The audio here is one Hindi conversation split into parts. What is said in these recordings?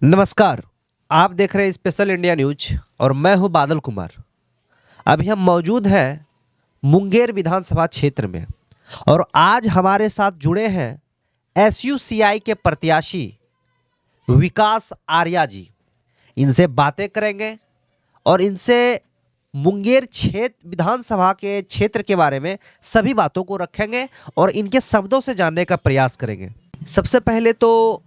नमस्कार। आप देख रहे हैं स्पेशल इंडिया न्यूज और मैं हूं बादल कुमार। अभी हम मौजूद हैं मुंगेर विधानसभा क्षेत्र में और आज हमारे साथ जुड़े हैं एसयूसीआई के प्रत्याशी विकास आर्या जी। इनसे बातें करेंगे और इनसे मुंगेर क्षेत्र विधानसभा के क्षेत्र के बारे में सभी बातों को रखेंगे और इनके शब्दों से जानने का प्रयास करेंगे। सबसे पहले तो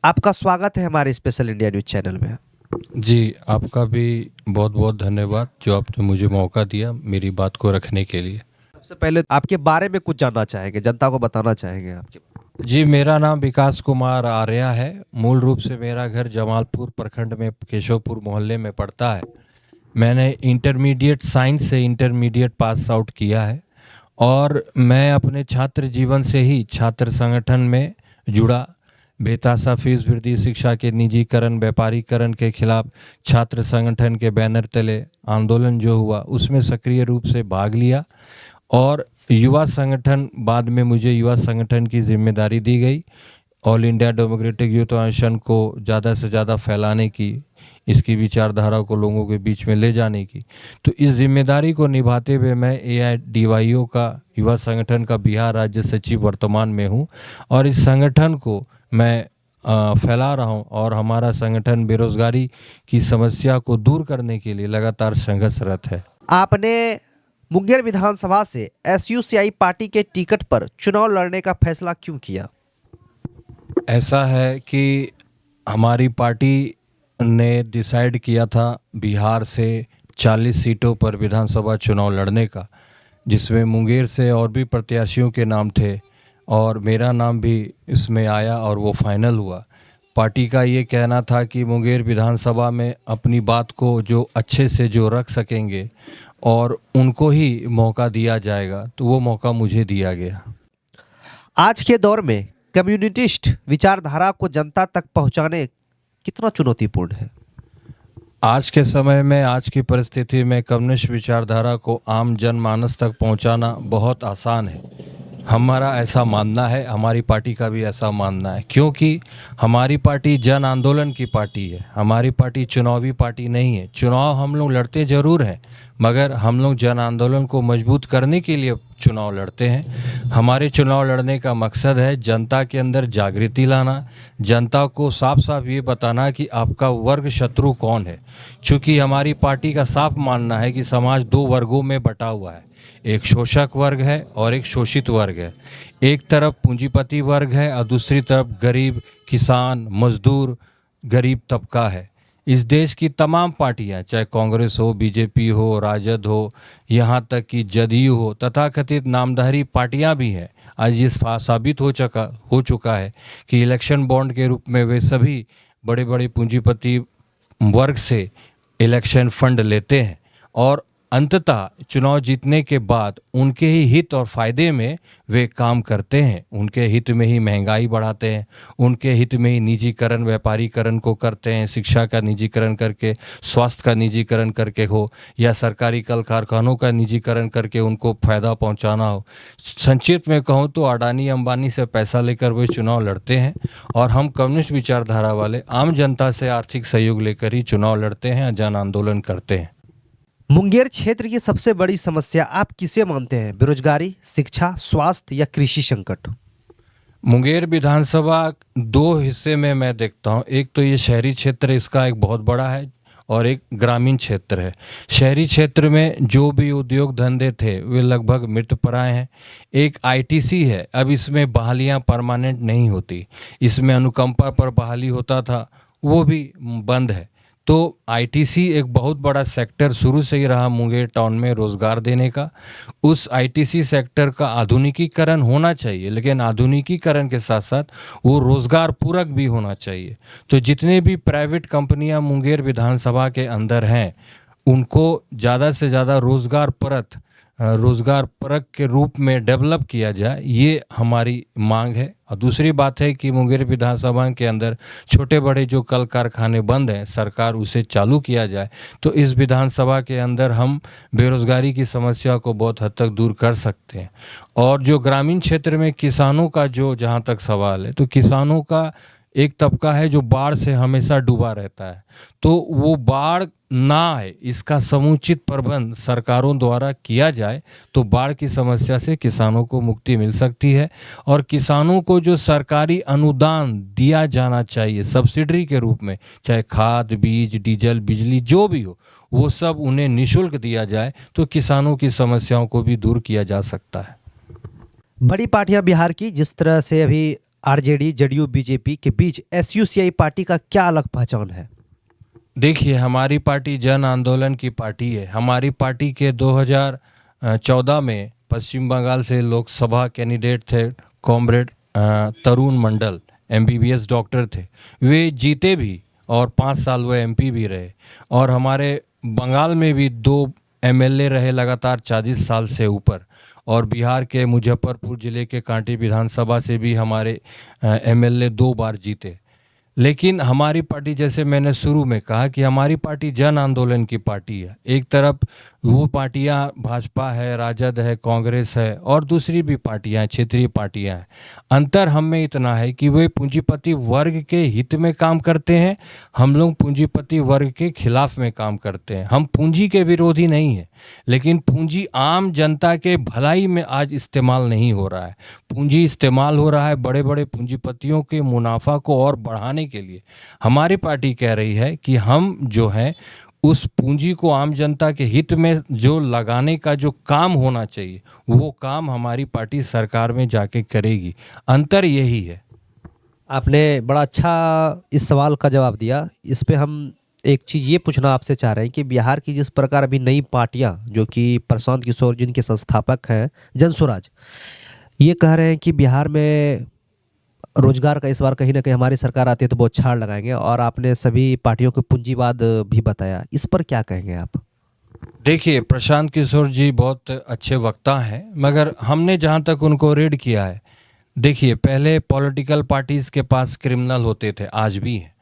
आपका स्वागत है हमारे स्पेशल इंडिया न्यूज चैनल में। जी, आपका भी बहुत बहुत धन्यवाद जो आपने मुझे मौका दिया मेरी बात को रखने के लिए। सबसे पहले आपके बारे में कुछ जानना चाहेंगे, जनता को बताना चाहेंगे आपके। जी, मेरा नाम विकास कुमार आर्या है। मूल रूप से मेरा घर जमालपुर प्रखंड में केशवपुर मोहल्ले में पड़ता है। मैंने इंटरमीडिएट साइंस से इंटरमीडिएट पास आउट किया है और मैं अपने छात्र जीवन से ही छात्र संगठन में जुड़ा। बेतासा फीस वृद्धि, शिक्षा के निजीकरण, व्यापारीकरण के खिलाफ छात्र संगठन के बैनर तले आंदोलन जो हुआ उसमें सक्रिय रूप से भाग लिया और युवा संगठन, बाद में मुझे युवा संगठन की जिम्मेदारी दी गई। All India democratic youth association को ज़्यादा से ज़्यादा फैलाने की, इसकी विचारधारा को लोगों के बीच में ले जाने की। तो इस जिम्मेदारी को निभाते हुए मैं AIDYO का युवा संगठन का बिहार राज्य सचिव वर्तमान में हूँ और इस संगठन को मैं फैला रहा हूँ और हमारा संगठन बेरोजगारी की समस्या को दूर करने के लिए लगातार संघर्षरत है। आपने मुंगेर विधानसभा से एसयूसीआई पार्टी के टिकट पर चुनाव लड़ने का फैसला क्यों किया? ऐसा है कि हमारी पार्टी ने डिसाइड किया था बिहार से 40 सीटों पर विधानसभा चुनाव लड़ने का, जिसमें मुंगेर से और भी प्रत्याशियों के नाम थे और मेरा नाम भी इसमें आया और वो फाइनल हुआ। पार्टी का ये कहना था कि मुंगेर विधानसभा में अपनी बात को जो अच्छे से जो रख सकेंगे और उनको ही मौका दिया जाएगा, तो वो मौका मुझे दिया गया। आज के दौर में कम्युनिस्ट विचारधारा को जनता तक पहुंचाने कितना चुनौतीपूर्ण है? आज के समय में, आज की परिस्थिति में कम्युनिस्ट विचारधारा को आम जनमानस तक पहुंचाना बहुत आसान है। हमारा ऐसा मानना है, हमारी पार्टी का भी ऐसा मानना है, क्योंकि हमारी पार्टी जन आंदोलन की पार्टी है। हमारी पार्टी चुनावी पार्टी नहीं है। चुनाव हम लोग लड़ते ज़रूर हैं, मगर हम लोग जन आंदोलन को मजबूत करने के लिए चुनाव लड़ते हैं। हमारे चुनाव लड़ने का मकसद है जनता के अंदर जागृति लाना, जनता को साफ साफ ये बताना कि आपका वर्ग शत्रु कौन है। चूँकि हमारी पार्टी का साफ मानना है कि समाज दो वर्गों में बटा हुआ है, एक शोषक वर्ग है और एक शोषित वर्ग है। एक तरफ पूंजीपति वर्ग है और दूसरी तरफ गरीब, किसान, मजदूर, गरीब तबका है। इस देश की तमाम पार्टियां, चाहे कांग्रेस हो, बीजेपी हो, राजद हो, यहाँ तक कि जदयू हो, तथाकथित नामधारी पार्टियां भी हैं। आज ये साबित हो चुका है कि इलेक्शन बॉन्ड के रूप में वे सभी बड़े बड़े पूंजीपति वर्ग से इलेक्शन फंड लेते हैं और अंततः चुनाव जीतने के बाद उनके ही हित और फायदे में वे काम करते हैं। उनके हित में ही महंगाई बढ़ाते हैं, उनके हित में ही निजीकरण, व्यापारीकरण को करते हैं। शिक्षा का निजीकरण करके, स्वास्थ्य का निजीकरण करके हो या सरकारी कल कारखानों का निजीकरण करके उनको फ़ायदा पहुंचाना हो। संक्षिप्त में कहूँ तो अडानी अंबानी से पैसा लेकर वे चुनाव लड़ते हैं और हम कम्युनिस्ट विचारधारा वाले आम जनता से आर्थिक सहयोग लेकर ही चुनाव लड़ते हैं, जन आंदोलन करते हैं। मुंगेर क्षेत्र की सबसे बड़ी समस्या आप किसे मानते हैं? बेरोजगारी, शिक्षा, स्वास्थ्य या कृषि संकट? मुंगेर विधानसभा दो हिस्से में मैं देखता हूँ। एक तो ये शहरी क्षेत्र, इसका एक बहुत बड़ा है, और एक ग्रामीण क्षेत्र है। शहरी क्षेत्र में जो भी उद्योग धंधे थे वे लगभग मृतप्राय हैं। एक ITC है, अब इसमें बहालियाँ परमानेंट नहीं होती। इसमें अनुकंपा पर बहाली होता था, वो भी बंद है। तो ITC एक बहुत बड़ा सेक्टर शुरू से ही रहा मुंगेर टाउन में रोज़गार देने का। उस ITC सेक्टर का आधुनिकीकरण होना चाहिए, लेकिन आधुनिकीकरण के साथ साथ वो रोज़गार पूरक भी होना चाहिए। तो जितने भी प्राइवेट कंपनियां मुंगेर विधानसभा के अंदर हैं, उनको ज़्यादा से ज़्यादा रोज़गार परक के रूप में डेवलप किया जाए, ये हमारी मांग है। और दूसरी बात है कि मुंगेर विधानसभा के अंदर छोटे बड़े जो कल कारखाने बंद हैं, सरकार उसे चालू किया जाए, तो इस विधानसभा के अंदर हम बेरोज़गारी की समस्या को बहुत हद तक दूर कर सकते हैं। और जो ग्रामीण क्षेत्र में किसानों का जो जहाँ तक सवाल है, तो किसानों का एक तबका है जो बाढ़ से हमेशा डूबा रहता है। तो वो बाढ़ ना आए, इसका समुचित प्रबंध सरकारों द्वारा किया जाए तो बाढ़ की समस्या से किसानों को मुक्ति मिल सकती है। और किसानों को जो सरकारी अनुदान दिया जाना चाहिए सब्सिडी के रूप में, चाहे खाद, बीज, डीजल, बिजली जो भी हो, वो सब उन्हें निःशुल्क दिया जाए तो किसानों की समस्याओं को भी दूर किया जा सकता है। बड़ी पार्टियां बिहार की, जिस तरह से अभी आरजेडी, जेडीयू, बीजेपी के बीच एसयूसीआई पार्टी का क्या अलग पहचान है? देखिए, हमारी पार्टी जन आंदोलन की पार्टी है। हमारी पार्टी के 2014 में पश्चिम बंगाल से लोकसभा कैंडिडेट थे कॉमरेड तरुण मंडल, एमबीबीएस डॉक्टर थे। वे जीते भी और 5 साल वो एमपी भी रहे। और हमारे बंगाल में भी 2 एमएलए रहे लगातार 40 साल से ऊपर। और बिहार के मुजफ्फरपुर ज़िले के कांटी विधानसभा से भी हमारे एमएलए 2 बार जीते। लेकिन हमारी पार्टी, जैसे मैंने शुरू में कहा कि हमारी पार्टी जन आंदोलन की पार्टी है। एक तरफ वो पार्टियां भाजपा है, राजद है, कांग्रेस है और दूसरी भी पार्टियां हैं, क्षेत्रीय पार्टियां हैं। अंतर हम में इतना है कि वे पूंजीपति वर्ग के हित में काम करते हैं, हम लोग पूंजीपति वर्ग के खिलाफ में काम करते हैं। हम पूंजी के विरोधी नहीं हैं, लेकिन पूंजी आम जनता के भलाई में आज इस्तेमाल नहीं हो रहा है। पूंजी इस्तेमाल हो रहा है बड़े बड़े पूंजीपतियों के मुनाफा को और बढ़ाने के लिए। हमारी पार्टी कह रही है कि हम जो है उस पूंजी को आम जनता के हित में जो लगाने का जो काम होना चाहिए, वो काम हमारी पार्टी सरकार में जाके करेगी। अंतर यही है। आपने बड़ा अच्छा इस सवाल का जवाब दिया। इस पे हम एक चीज़ ये पूछना आपसे चाह रहे हैं कि बिहार की जिस प्रकार अभी नई पार्टियां, जो कि प्रशांत किशोर जिनके संस्थापक हैं, जनसुराज, ये कह रहे हैं कि बिहार में रोजगार का इस बार कहीं ना कहीं हमारी सरकार आती है तो बहुत छाड़ लगाएंगे, और आपने सभी पार्टियों को पूंजीवाद भी बताया। इस पर क्या कहेंगे आप? देखिए, प्रशांत किशोर जी बहुत अच्छे वक्ता हैं, मगर हमने जहाँ तक उनको रीड किया है, देखिए पहले पॉलिटिकल पार्टीज़ के पास क्रिमिनल होते थे, आज भी हैं,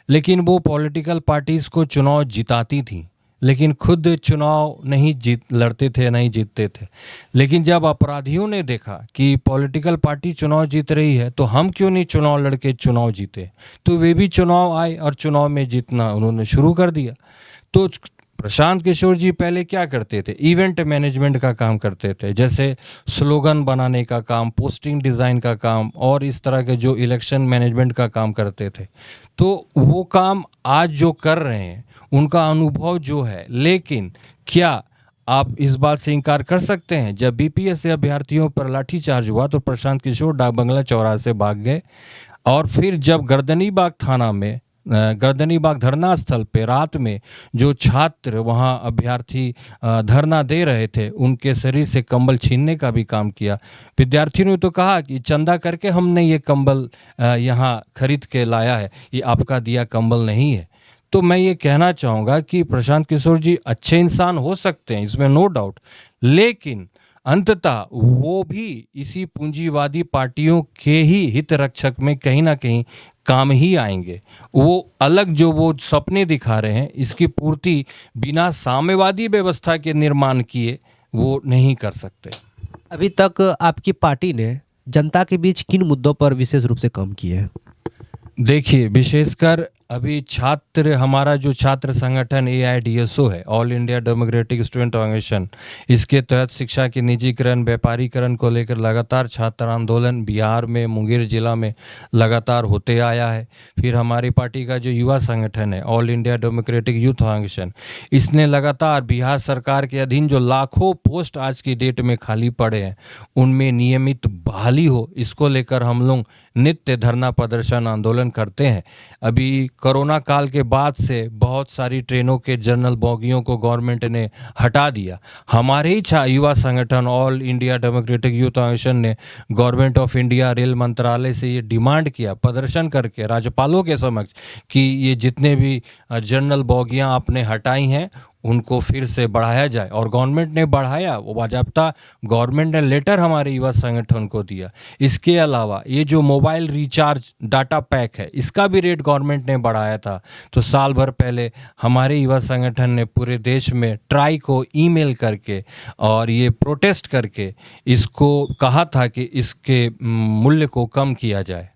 लेकिन वो पॉलिटिकल पार्टीज़ को चुनाव जिताती थी, लेकिन खुद चुनाव नहीं लड़ते थे, नहीं जीतते थे। लेकिन जब अपराधियों ने देखा कि पॉलिटिकल पार्टी चुनाव जीत रही है तो हम क्यों नहीं चुनाव लड़के चुनाव जीते, तो वे भी चुनाव आए और चुनाव में जीतना उन्होंने शुरू कर दिया। तो प्रशांत किशोर जी पहले क्या करते थे? इवेंट मैनेजमेंट का काम करते थे, जैसे स्लोगन बनाने का काम, पोस्टिंग डिज़ाइन का काम और इस तरह के जो इलेक्शन मैनेजमेंट का काम करते थे। तो वो काम आज जो कर रहे हैं उनका अनुभव जो है, लेकिन क्या आप इस बात से इनकार कर सकते हैं जब बीपीएससी अभ्यर्थियों पर लाठीचार्ज हुआ तो प्रशांत किशोर डाक बंगला चौराहे से भाग गए, और फिर जब गर्दनीबाग थाना में गर्दनीबाग धरना स्थल पे रात में जो छात्र वहाँ अभ्यर्थी धरना दे रहे थे उनके शरीर से कंबल छीनने का भी काम किया। विद्यार्थियों ने तो कहा कि चंदा करके हमने ये कंबल यहाँ खरीद के लाया है, ये आपका दिया कंबल नहीं है। तो मैं ये कहना चाहूँगा कि प्रशांत किशोर जी अच्छे इंसान हो सकते हैं, इसमें नो डाउट, लेकिन अंततः वो भी इसी पूंजीवादी पार्टियों के ही हित रक्षक में कहीं ना कहीं काम ही आएंगे। वो अलग जो वो सपने दिखा रहे हैं, इसकी पूर्ति बिना साम्यवादी व्यवस्था के निर्माण किए वो नहीं कर सकते। अभी तक आपकी पार्टी ने जनता के बीच किन मुद्दों पर विशेष रूप से काम किए हैं? देखिए, विशेषकर अभी छात्र, हमारा जो छात्र संगठन AIDSO है, all India democratic student organisation, इसके तहत शिक्षा की निजीकरण, व्यापारीकरण को लेकर लगातार छात्र आंदोलन बिहार में, मुंगेर जिला में लगातार होते आया है। फिर हमारी पार्टी का जो युवा संगठन है, all India democratic youth organisation, इसने लगातार बिहार सरकार के अधीन जो लाखों पोस्ट आज की डेट में खाली पड़े हैं उनमें नियमित बहाली हो, इसको लेकर हम लोग नित्य धरना प्रदर्शन आंदोलन करते हैं। अभी कोरोना काल के बाद से बहुत सारी ट्रेनों के जनरल बोगियों को गवर्नमेंट ने हटा दिया। हमारे ही युवा संगठन all India democratic youth organisation ने गवर्नमेंट ऑफ इंडिया, रेल मंत्रालय से ये डिमांड किया प्रदर्शन करके राज्यपालों के समक्ष कि ये जितने भी जनरल बोगियां आपने हटाई हैं उनको फिर से बढ़ाया जाए, और गवर्नमेंट ने बढ़ाया। वो बाजाबता गवर्नमेंट ने लेटर हमारे युवा संगठन को दिया। इसके अलावा ये जो मोबाइल रिचार्ज डाटा पैक है, इसका भी रेट गवर्नमेंट ने बढ़ाया था। तो साल भर पहले हमारे युवा संगठन ने पूरे देश में ट्राई को ईमेल करके और ये प्रोटेस्ट करके इसको कहा था कि इसके मूल्य को कम किया जाए।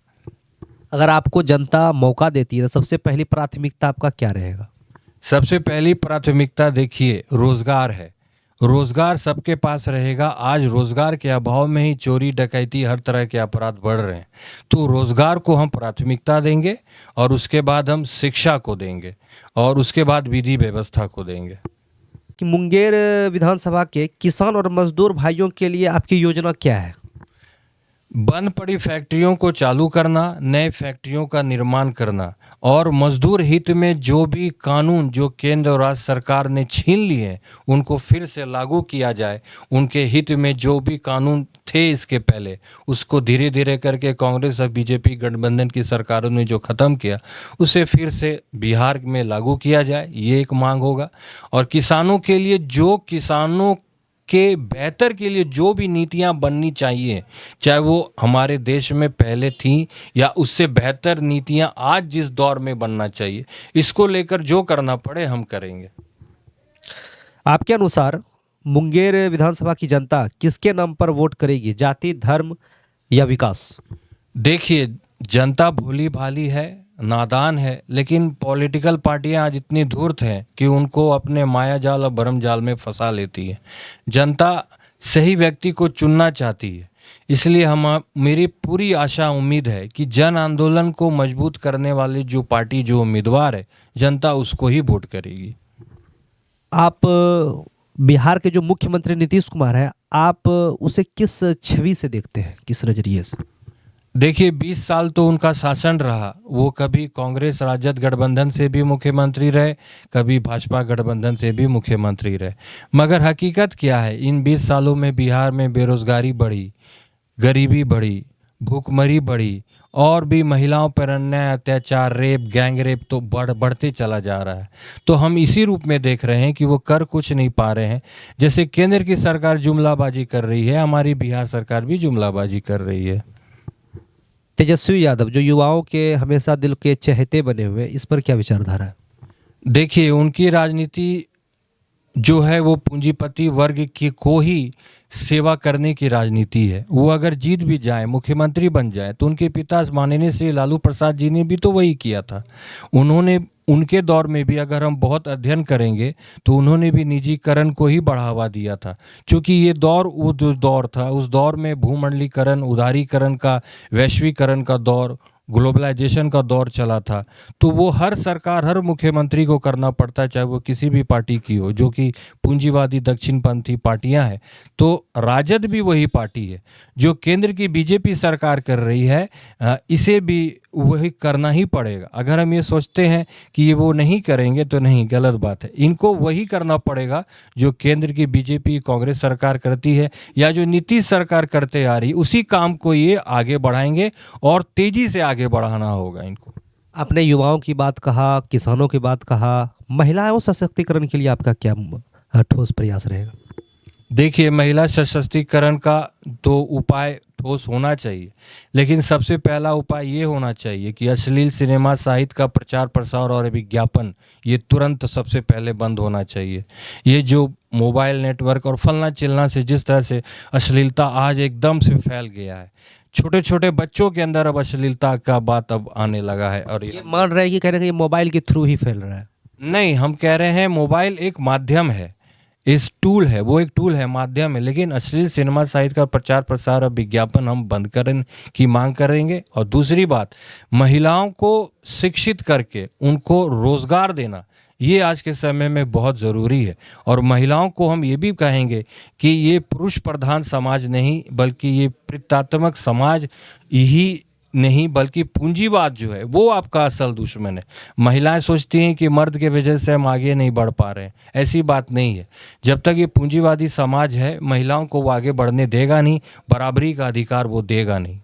अगर आपको जनता मौका देती है तो सबसे पहली प्राथमिकता आपका क्या रहेगा? सबसे पहली प्राथमिकता देखिए रोजगार है। रोजगार सबके पास रहेगा। आज रोजगार के अभाव में ही चोरी डकैती हर तरह के अपराध बढ़ रहे हैं। तो रोजगार को हम प्राथमिकता देंगे और उसके बाद हम शिक्षा को देंगे और उसके बाद विधि व्यवस्था को देंगे। कि मुंगेर विधानसभा के किसान और मजदूर भाइयों के लिए आपकी योजना क्या है? बंद पड़ी फैक्ट्रियों को चालू करना, नए फैक्ट्रियों का निर्माण करना और मजदूर हित में जो भी कानून जो केंद्र और राज्य सरकार ने छीन लिए हैं उनको फिर से लागू किया जाए। उनके हित में जो भी कानून थे इसके पहले उसको धीरे धीरे करके कांग्रेस और बीजेपी गठबंधन की सरकारों ने जो ख़त्म किया उसे फिर से बिहार में लागू किया जाए, ये एक मांग होगा। और किसानों के लिए जो किसानों के बेहतर के लिए जो भी नीतियां बननी चाहिए, चाहे वो हमारे देश में पहले थी या उससे बेहतर नीतियां आज जिस दौर में बनना चाहिए, इसको लेकर जो करना पड़े हम करेंगे। आपके अनुसार मुंगेर विधानसभा की जनता किसके नाम पर वोट करेगी, जाति, धर्म या विकास? देखिए, जनता भोली भाली है, नादान है, लेकिन पॉलिटिकल पार्टियां आज इतनी धूर्त हैं कि उनको अपने माया जाल और भरम जाल में फंसा लेती है। जनता सही व्यक्ति को चुनना चाहती है। इसलिए मेरी पूरी आशा उम्मीद है कि जन आंदोलन को मजबूत करने वाली जो पार्टी जो उम्मीदवार है, जनता उसको ही वोट करेगी। आप बिहार के जो मुख्यमंत्री नीतीश कुमार है, आप उसे किस छवि से देखते हैं, किस नजरिए से? देखिए, 20 साल तो उनका शासन रहा। वो कभी कांग्रेस राजद गठबंधन से भी मुख्यमंत्री रहे, कभी भाजपा गठबंधन से भी मुख्यमंत्री रहे। मगर हकीकत क्या है, इन 20 सालों में बिहार में बेरोजगारी बढ़ी, गरीबी बढ़ी, भूखमरी बढ़ी और भी महिलाओं पर अन्याय, अत्याचार, रेप, गैंग रेप तो बढ़ते चला जा रहा है। तो हम इसी रूप में देख रहे हैं कि वो कर कुछ नहीं पा रहे हैं। जैसे केंद्र की सरकार जुमलाबाजी कर रही है, हमारी बिहार सरकार भी जुमलाबाजी कर रही है। तेजस्वी यादव जो युवाओं के हमेशा दिल के चहेते बने हुए, इस पर क्या विचारधारा है? देखिए, उनकी राजनीति जो है वो पूंजीपति वर्ग की को ही सेवा करने की राजनीति है। वो अगर जीत भी जाए, मुख्यमंत्री बन जाए, तो उनके पिता माननीय श्री लालू प्रसाद जी ने भी तो वही किया था। उन्होंने उनके दौर में भी अगर हम बहुत अध्ययन करेंगे तो उन्होंने भी निजीकरण को ही बढ़ावा दिया था। क्योंकि ये दौर वो जो दौर था, उस दौर में भूमंडलीकरण, उदारीकरण का, वैश्वीकरण का दौर, ग्लोबलाइजेशन का दौर चला था। तो वो हर सरकार, हर मुख्यमंत्री को करना पड़ता है, चाहे वो किसी भी पार्टी की हो, जो कि पूंजीवादी दक्षिणपंथी पार्टियां हैं। तो राजद भी वही पार्टी है जो केंद्र की बीजेपी सरकार कर रही है, इसे भी वही करना ही पड़ेगा। अगर हम ये सोचते हैं कि ये वो नहीं करेंगे तो नहीं, गलत बात है। इनको वही करना पड़ेगा जो केंद्र की बीजेपी कांग्रेस सरकार करती है या जो नीतीश सरकार करते आ रही, उसी काम को ये आगे बढ़ाएंगे और तेजी से आगे बढ़ाना होगा इनको। आपने युवाओं की बात कहा, किसानों की बात कहा, महिलाओं सशक्तिकरण के लिए आपका क्या ठोस प्रयास रहेगा? देखिए, महिला सशक्तिकरण का तो उपाय ठोस होना चाहिए, लेकिन सबसे पहला उपाय ये होना चाहिए कि अश्लील सिनेमा साहित्य का प्रचार प्रसार और विज्ञापन ये तुरंत सबसे पहले बंद होना चाहिए। ये जो मोबाइल नेटवर्क और फलना चिलना से जिस तरह से अश्लीलता आज एकदम से फैल गया है, छोटे छोटे बच्चों के अंदर अब अश्लीलता का बात अब आने लगा है। और ये मान रहे हैं कि कह रहे हैं कि ये मोबाइल के थ्रू ही फैल रहा है? नहीं, हम कह रहे हैं मोबाइल एक माध्यम है, इस टूल है, वो एक टूल है, माध्यम है, लेकिन अश्लील सिनेमा साहित्य का प्रचार प्रसार और विज्ञापन हम बंद करने की मांग करेंगे। और दूसरी बात, महिलाओं को शिक्षित करके उनको रोजगार देना, ये आज के समय में बहुत ज़रूरी है। और महिलाओं को हम ये भी कहेंगे कि ये पुरुष प्रधान समाज नहीं, बल्कि ये पितृत्वात्मक समाज ही नहीं, बल्कि पूंजीवाद जो है वो आपका असल दुश्मन है। महिलाएं सोचती हैं कि मर्द के वजह से हम आगे नहीं बढ़ पा रहे हैं, ऐसी बात नहीं है। जब तक ये पूंजीवादी समाज है, महिलाओं को वो आगे बढ़ने देगा नहीं, बराबरी का अधिकार वो देगा नहीं।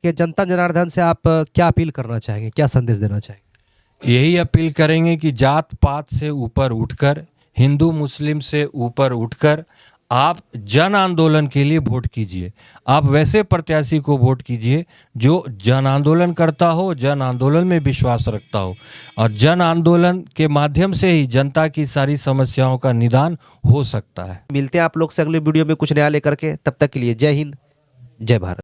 कि जनता जनार्दन से आप क्या अपील करना चाहेंगे, क्या संदेश देना चाहेंगे? यही अपील करेंगे कि जात पात से ऊपर उठकर, हिंदू मुस्लिम से ऊपर उठकर आप जन आंदोलन के लिए वोट कीजिए। आप वैसे प्रत्याशी को वोट कीजिए जो जन आंदोलन करता हो, जन आंदोलन में विश्वास रखता हो, और जन आंदोलन के माध्यम से ही जनता की सारी समस्याओं का निदान हो सकता है। मिलते हैं आप लोग से अगले वीडियो में कुछ नया लेकर के। तब तक के लिए जय हिंद, जय भारत।